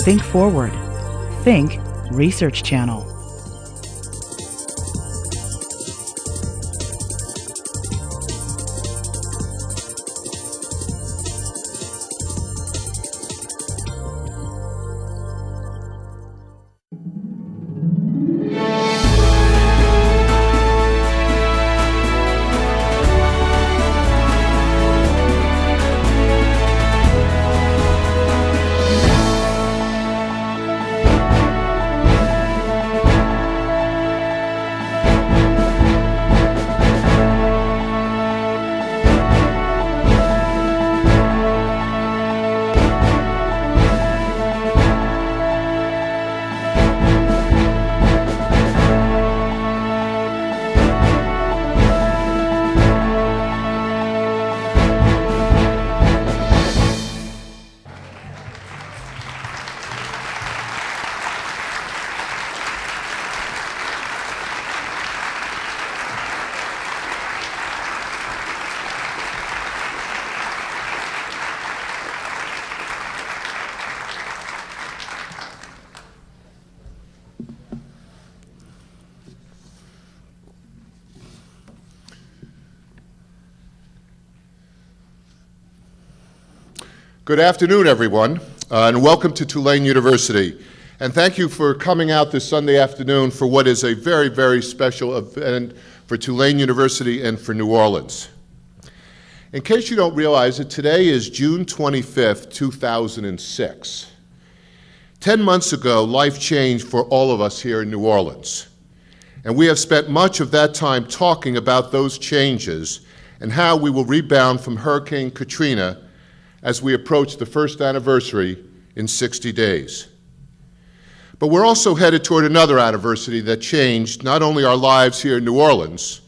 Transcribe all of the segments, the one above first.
Think forward. Think Research Channel. Good afternoon, everyone, and welcome to Tulane University. And thank you for coming out this Sunday afternoon for what is a very, very special event for Tulane University and for New Orleans. In case you don't realize it, today is June 25th, 2006. 10 months ago, life changed for all of us here in New Orleans. And we have spent much of that time talking about those changes and how we will rebound from Hurricane Katrina as we approach the first anniversary in 60 days. But we're also headed toward another anniversary that changed not only our lives here in New Orleans,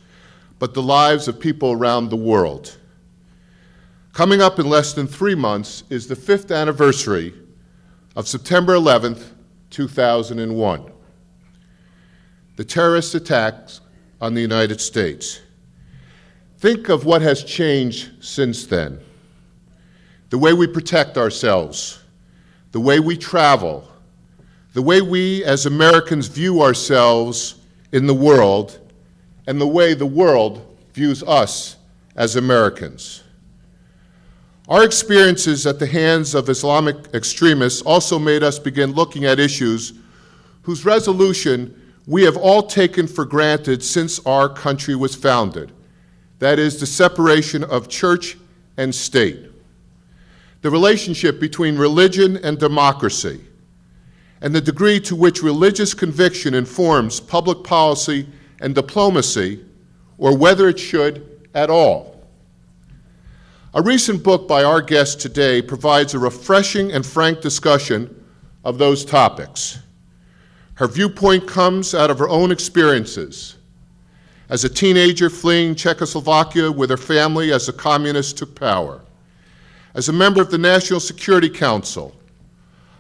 but the lives of people around the world. Coming up in less than 3 months is the 5th anniversary of September 11th, 2001, the terrorist attacks on the United States. Think of what has changed since then. The way we protect ourselves, the way we travel, the way we as Americans view ourselves in the world, and the way the world views us as Americans. Our experiences at the hands of Islamic extremists also made us begin looking at issues whose resolution we have all taken for granted since our country was founded. That is, the separation of church and state. The relationship between religion and democracy, and the degree to which religious conviction informs public policy and diplomacy, or whether it should at all. A recent book by our guest today provides a refreshing and frank discussion of those topics. Her viewpoint comes out of her own experiences. As a teenager fleeing Czechoslovakia with her family as the communists took power. As a member of the National Security Council,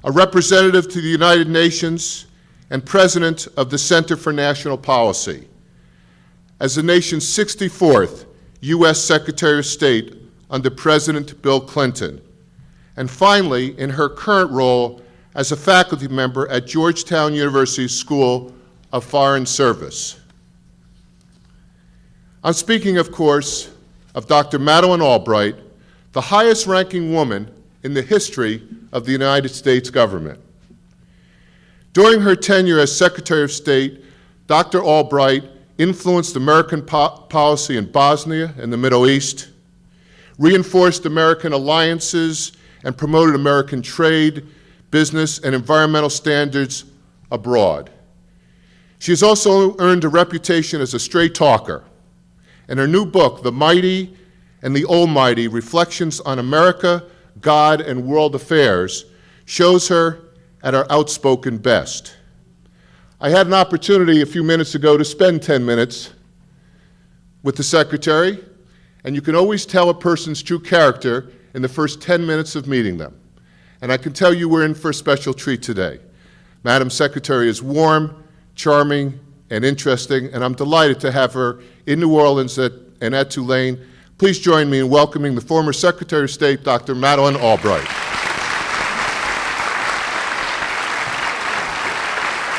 a representative to the United Nations, and president of the Center for National Policy, as the nation's 64th U.S. Secretary of State under President Bill Clinton, and finally, in her current role as a faculty member at Georgetown University's School of Foreign Service. I'm speaking, of course, of Dr. Madeleine Albright, the highest-ranking woman in the history of the United States government. During her tenure as Secretary of State, Dr. Albright influenced American policy in Bosnia and the Middle East, reinforced American alliances, and promoted American trade, business, and environmental standards abroad. She has also earned a reputation as a straight talker. In her new book, The Mighty and the Almighty, Reflections on America, God, and World Affairs, shows her at her outspoken best. I had an opportunity a few minutes ago to spend 10 minutes with the Secretary, and you can always tell a person's true character in the first 10 minutes of meeting them. And I can tell you we're in for a special treat today. Madam Secretary is warm, charming, and interesting, and I'm delighted to have her in New Orleans and at Tulane. Please join me in welcoming the former Secretary of State, Dr. Madeleine Albright.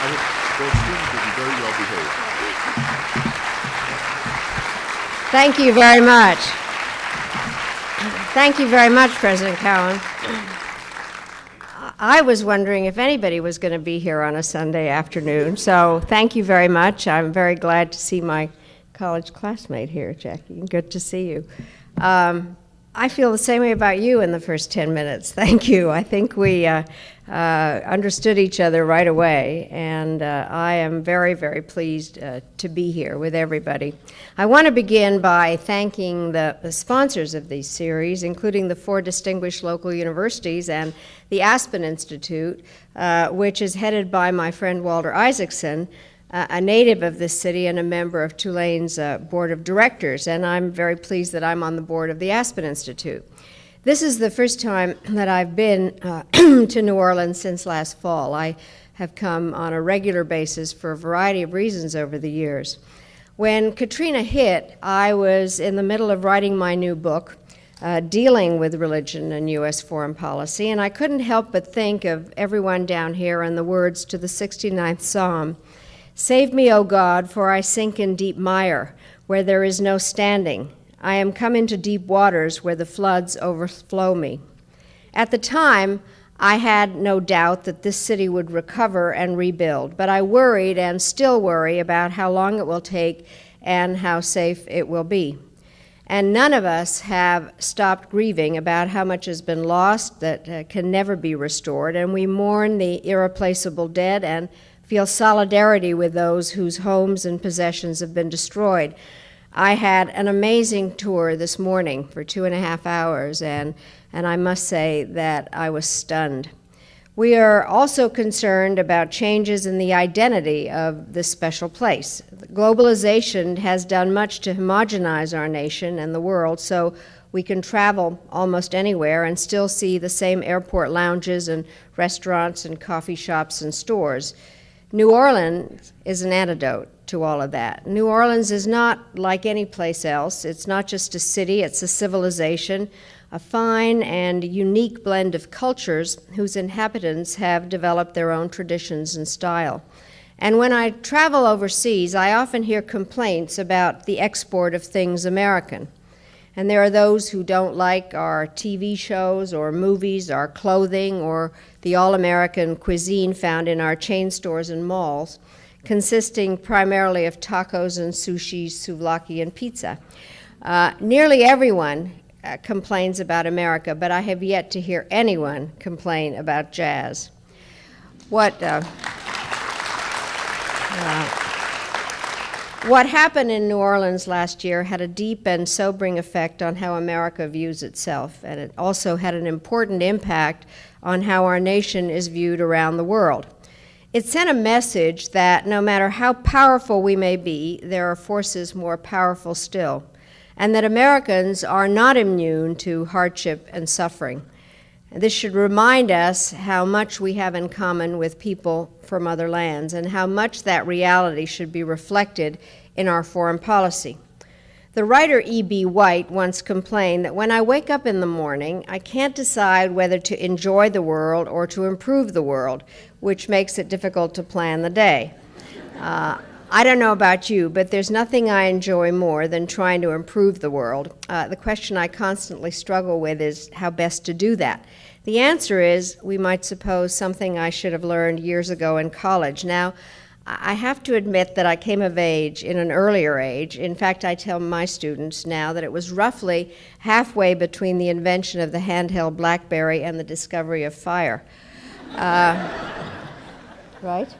I hope both students will be very well behaved. Thank you very much. Thank you very much, President Cowan. I was wondering if anybody was going to be here on a Sunday afternoon, so thank you very much. I'm very glad to see my college classmate here, Jackie. Good to see you. I feel the same way about you in the first 10 minutes. Thank you. I think we understood each other right away, and I am very, very pleased to be here with everybody. I want to begin by thanking the sponsors of these series, including the 4 distinguished local universities and the Aspen Institute, which is headed by my friend Walter Isaacson, a native of this city and a member of Tulane's board of directors, and I'm very pleased that I'm on the board of the Aspen Institute. This is the first time that I've been to New Orleans since last fall. I have come on a regular basis for a variety of reasons over the years. When Katrina hit, I was in the middle of writing my new book, dealing with religion and U.S. foreign policy, and I couldn't help but think of everyone down here and the words to the 69th Psalm. Save me, O God, for I sink in deep mire, where there is no standing. I am come into deep waters where the floods overflow me. At the time, I had no doubt that this city would recover and rebuild, but I worried and still worry about how long it will take and how safe it will be. And none of us have stopped grieving about how much has been lost that can never be restored, and we mourn the irreplaceable dead and feel solidarity with those whose homes and possessions have been destroyed. I had an amazing tour this morning for 2.5 hours, and I must say that I was stunned. We are also concerned about changes in the identity of this special place. Globalization has done much to homogenize our nation and the world, so we can travel almost anywhere and still see the same airport lounges and restaurants and coffee shops and stores. New Orleans is an antidote to all of that. New Orleans is not like any place else. It's not just a city, it's a civilization, a fine and unique blend of cultures whose inhabitants have developed their own traditions and style. And when I travel overseas, I often hear complaints about the export of things American. And there are those who don't like our TV shows or movies, our clothing, or the all-American cuisine found in our chain stores and malls, consisting primarily of tacos and sushi, souvlaki, and pizza. Nearly everyone complains about America, but I have yet to hear anyone complain about jazz. What happened in New Orleans last year had a deep and sobering effect on how America views itself, and it also had an important impact on how our nation is viewed around the world. It sent a message that no matter how powerful we may be, there are forces more powerful still, and that Americans are not immune to hardship and suffering. This should remind us how much we have in common with people from other lands and how much that reality should be reflected in our foreign policy. The writer E.B. White once complained that when I wake up in the morning, I can't decide whether to enjoy the world or to improve the world, which makes it difficult to plan the day. I don't know about you, but there's nothing I enjoy more than trying to improve the world. The question I constantly struggle with is how best to do that. The answer is, we might suppose, something I should have learned years ago in college. Now, I have to admit that I came of age in an earlier age. In fact, I tell my students now that it was roughly halfway between the invention of the handheld BlackBerry and the discovery of fire. Right?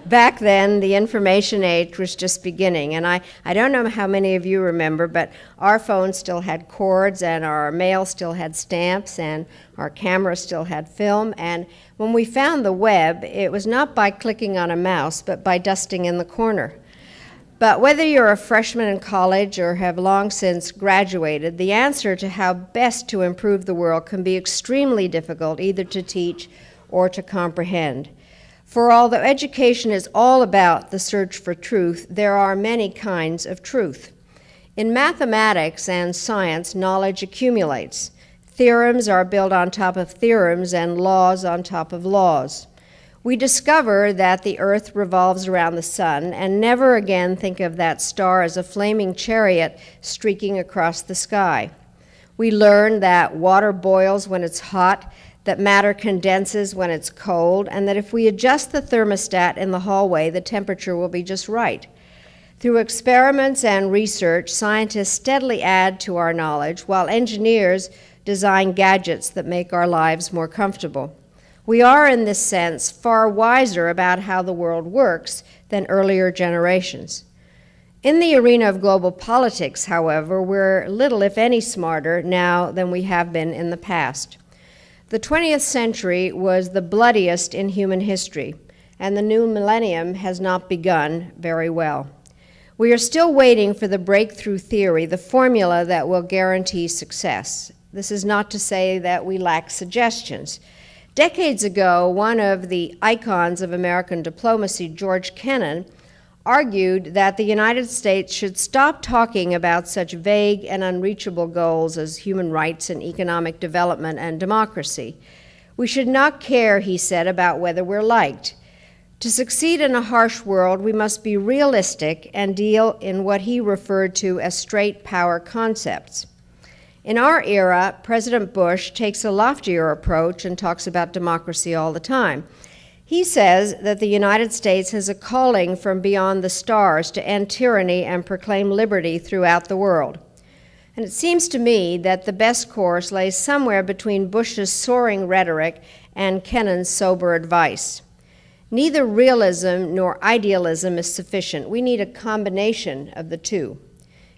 Back then, the information age was just beginning, and I don't know how many of you remember, but our phones still had cords, and our mail still had stamps, and our camera still had film, and when we found the web, it was not by clicking on a mouse, but by dusting in the corner. But whether you're a freshman in college or have long since graduated, the answer to how best to improve the world can be extremely difficult either to teach or to comprehend. For although education is all about the search for truth, there are many kinds of truth. In mathematics and science, knowledge accumulates. Theorems are built on top of theorems and laws on top of laws. We discover that the Earth revolves around the sun and never again think of that star as a flaming chariot streaking across the sky. We learn that water boils when it's hot, that matter condenses when it's cold, and that if we adjust the thermostat in the hallway, the temperature will be just right. Through experiments and research, scientists steadily add to our knowledge, while engineers design gadgets that make our lives more comfortable. We are, in this sense, far wiser about how the world works than earlier generations. In the arena of global politics, however, we're little, if any, smarter now than we have been in the past. The 20th century was the bloodiest in human history, and the new millennium has not begun very well. We are still waiting for the breakthrough theory, the formula that will guarantee success. This is not to say that we lack suggestions. Decades ago, one of the icons of American diplomacy, George Kennan, argued that the United States should stop talking about such vague and unreachable goals as human rights and economic development and democracy. We should not care, he said, about whether we're liked. To succeed in a harsh world, we must be realistic and deal in what he referred to as straight power concepts. In our era, President Bush takes a loftier approach and talks about democracy all the time. He says that the United States has a calling from beyond the stars to end tyranny and proclaim liberty throughout the world. And it seems to me that the best course lays somewhere between Bush's soaring rhetoric and Kennan's sober advice. Neither realism nor idealism is sufficient. We need a combination of the two.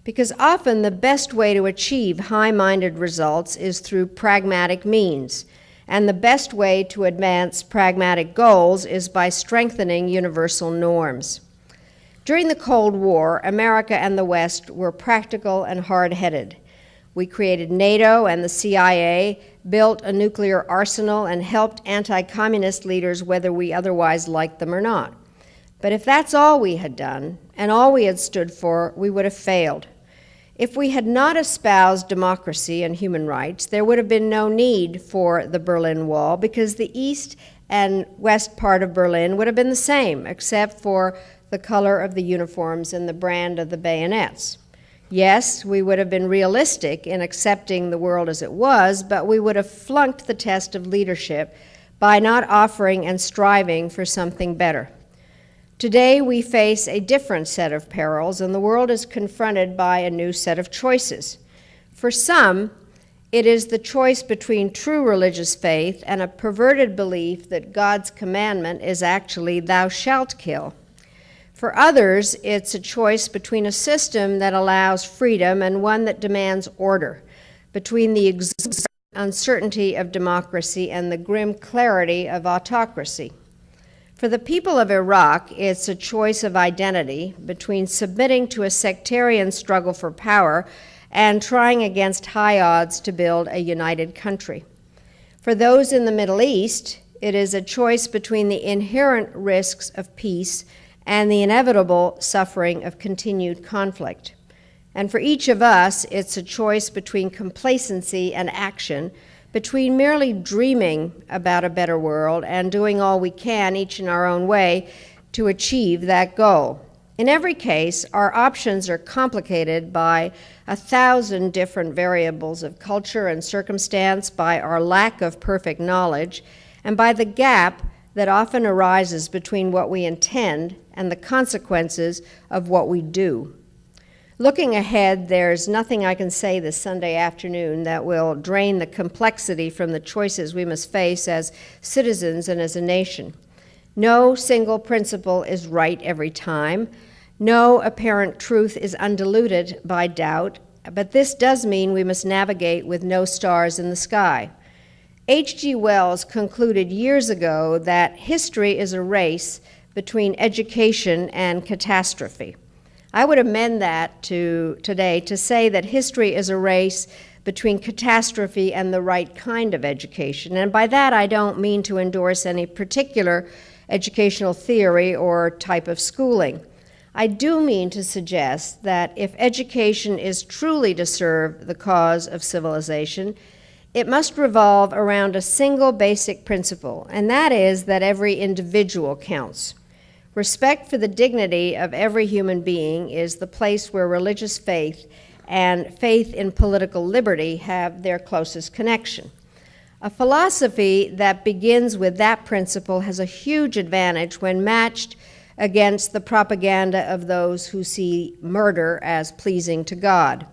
Because often the best way to achieve high-minded results is through pragmatic means, and the best way to advance pragmatic goals is by strengthening universal norms. During the Cold War, America and the West were practical and hard-headed. We created NATO and the CIA, built a nuclear arsenal, and helped anti-communist leaders whether we otherwise liked them or not. But if that's all we had done, and all we had stood for, we would have failed. If we had not espoused democracy and human rights, there would have been no need for the Berlin Wall, because the east and west part of Berlin would have been the same, except for the color of the uniforms and the brand of the bayonets. Yes, we would have been realistic in accepting the world as it was, but we would have flunked the test of leadership by not offering and striving for something better. Today, we face a different set of perils, and the world is confronted by a new set of choices. For some, it is the choice between true religious faith and a perverted belief that God's commandment is actually, "Thou shalt kill." For others, it's a choice between a system that allows freedom and one that demands order, between the uncertainty of democracy and the grim clarity of autocracy. For the people of Iraq, it's a choice of identity between submitting to a sectarian struggle for power and trying against high odds to build a united country. For those in the Middle East, it is a choice between the inherent risks of peace and the inevitable suffering of continued conflict. And for each of us, it's a choice between complacency and action, between merely dreaming about a better world and doing all we can, each in our own way, to achieve that goal. In every case, our options are complicated by 1,000 different variables of culture and circumstance, by our lack of perfect knowledge, and by the gap that often arises between what we intend and the consequences of what we do. Looking ahead, there's nothing I can say this Sunday afternoon that will drain the complexity from the choices we must face as citizens and as a nation. No single principle is right every time. No apparent truth is undiluted by doubt, but this does mean we must navigate with no stars in the sky. H.G. Wells concluded years ago that history is a race between education and catastrophe. I would amend that today to say that history is a race between catastrophe and the right kind of education. And by that, I don't mean to endorse any particular educational theory or type of schooling. I do mean to suggest that if education is truly to serve the cause of civilization, it must revolve around a single basic principle, and that is that every individual counts. Respect for the dignity of every human being is the place where religious faith and faith in political liberty have their closest connection. A philosophy that begins with that principle has a huge advantage when matched against the propaganda of those who see murder as pleasing to God.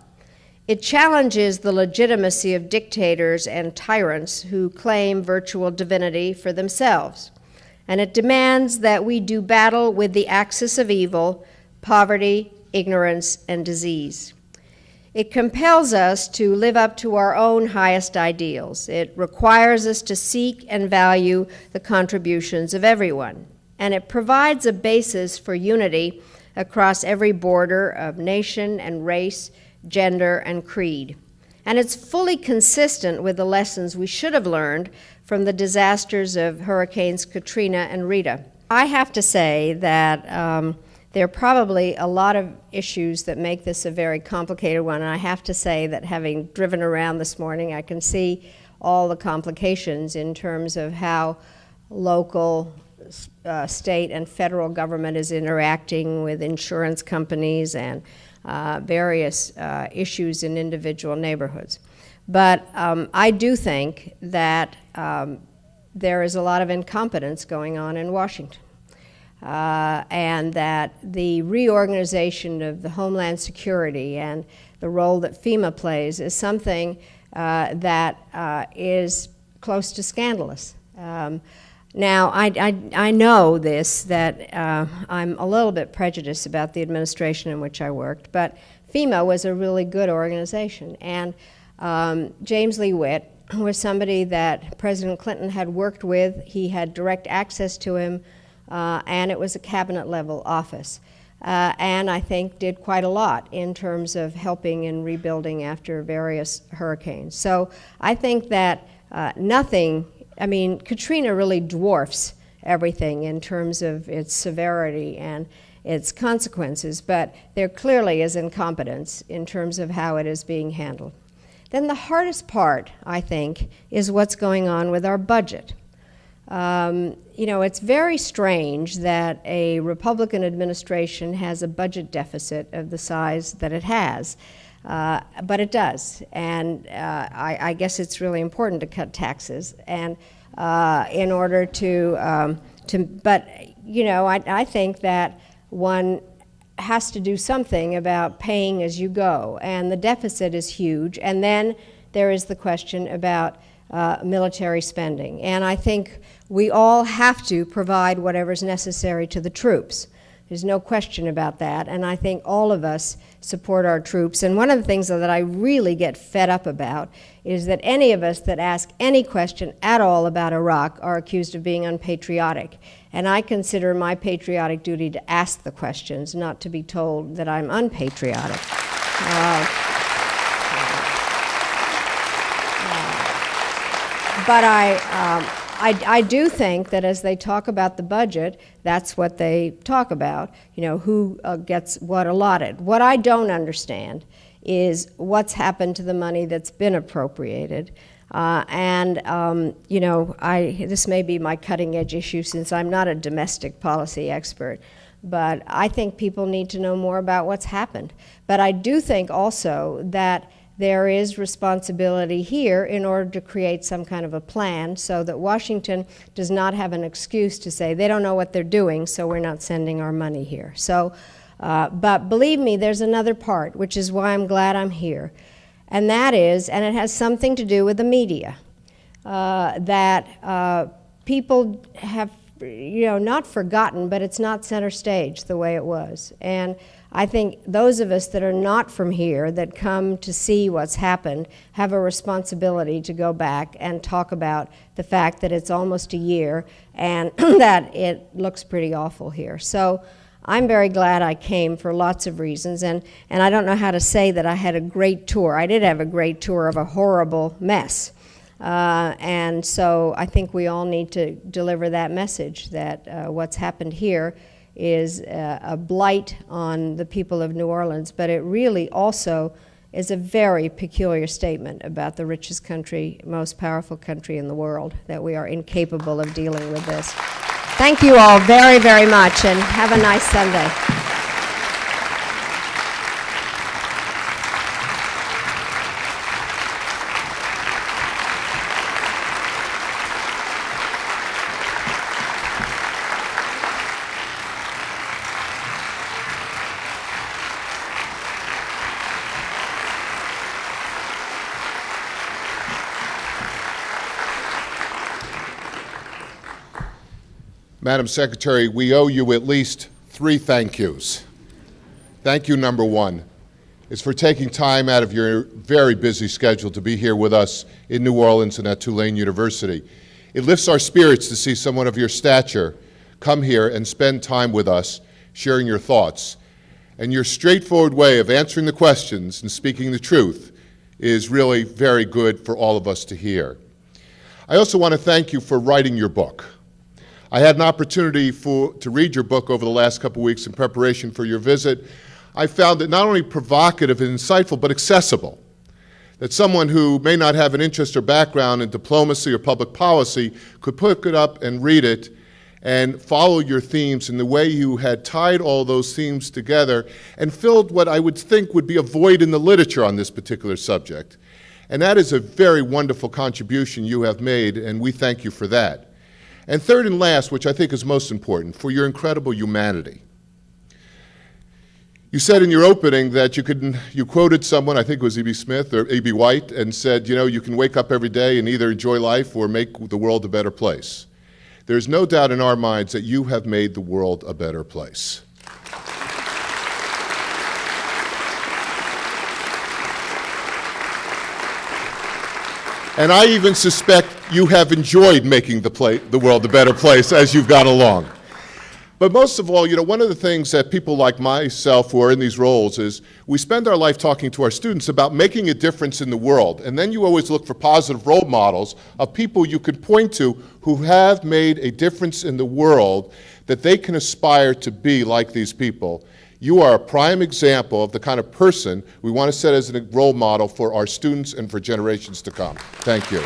It challenges the legitimacy of dictators and tyrants who claim virtual divinity for themselves. And it demands that we do battle with the axis of evil, poverty, ignorance, and disease. It compels us to live up to our own highest ideals. It requires us to seek and value the contributions of everyone. And it provides a basis for unity across every border of nation and race, gender, and creed. And it's fully consistent with the lessons we should have learned from the disasters of Hurricanes Katrina and Rita. I have to say that there are probably a lot of issues that make this a very complicated one, and I have to say that having driven around this morning, I can see all the complications in terms of how local, state, and federal government is interacting with insurance companies and various issues in individual neighborhoods. But I do think that there is a lot of incompetence going on in Washington. And that the reorganization of the Homeland Security and the role that FEMA plays is something that is close to scandalous. Now, I know this, that I'm a little bit prejudiced about the administration in which I worked, but FEMA was a really good organization. And James Lee Witt was somebody that President Clinton had worked with. He had direct access to him. And it was a cabinet-level office. And I think did quite a lot in terms of helping in rebuilding after various hurricanes. So I think that Katrina really dwarfs everything in terms of its severity and its consequences, but there clearly is incompetence in terms of how it is being handled. Then the hardest part, I think, is what's going on with our budget. It's very strange that a Republican administration has a budget deficit of the size that it has, but it does. And I guess it's really important to cut taxes, and in order I think that one has to do something about paying as you go, and the deficit is huge. And then there is the question about military spending. And I think we all have to provide whatever's necessary to the troops. There's no question about that. And I think all of us support our troops. And one of the things that I really get fed up about is that any of us that ask any question at all about Iraq are accused of being unpatriotic. And I consider my patriotic duty to ask the questions, not to be told that I'm unpatriotic. But I do think that as they talk about the budget, that's what they talk about, who gets what allotted. What I don't understand is what's happened to the money that's been appropriated. This may be my cutting edge issue since I'm not a domestic policy expert, but I think people need to know more about what's happened. But I do think also that there is responsibility here in order to create some kind of a plan so that Washington does not have an excuse to say they don't know what they're doing, so we're not sending our money here. So, but believe me, there's another part, which is why I'm glad I'm here. And that is, and it has something to do with the media, that people have, not forgotten, but it's not center stage the way it was. And I think those of us that are not from here, that come to see what's happened, have a responsibility to go back and talk about the fact that it's almost a year and that it looks pretty awful here. So I'm very glad I came for lots of reasons, and I don't know how to say that I had a great tour. I did have a great tour of a horrible mess. And so I think we all need to deliver that message that what's happened here is a blight on the people of New Orleans, but it really also is a very peculiar statement about the richest country, most powerful country in the world, that we are incapable of dealing with this. Thank you all very, very much, and have a nice Sunday. Madam Secretary, we owe you at least 3 thank yous. Thank you number 1 is for taking time out of your very busy schedule to be here with us in New Orleans and at Tulane University. It lifts our spirits to see someone of your stature come here and spend time with us, sharing your thoughts. And your straightforward way of answering the questions and speaking the truth is really very good for all of us to hear. I also want to thank you for writing your book. I had an opportunity to read your book over the last couple weeks in preparation for your visit. I found it not only provocative and insightful, but accessible. That someone who may not have an interest or background in diplomacy or public policy could pick it up and read it and follow your themes in the way you had tied all those themes together and filled what I would think would be a void in the literature on this particular subject. And that is a very wonderful contribution you have made, and we thank you for that. And third and last, which I think is most important, for your incredible humanity. You said in your opening that you quoted someone, I think it was E.B. Smith or E.B. White, and said, you know, you can wake up every day and either enjoy life or make the world a better place. There's no doubt in our minds that you have made the world a better place. And I even suspect you have enjoyed making the world a better place as you've gone along. But most of all, you know, one of the things that people like myself who are in these roles is we spend our life talking to our students about making a difference in the world. And then you always look for positive role models of people you could point to who have made a difference in the world that they can aspire to be like these people. You are a prime example of the kind of person we want to set as a role model for our students and for generations to come. Thank you.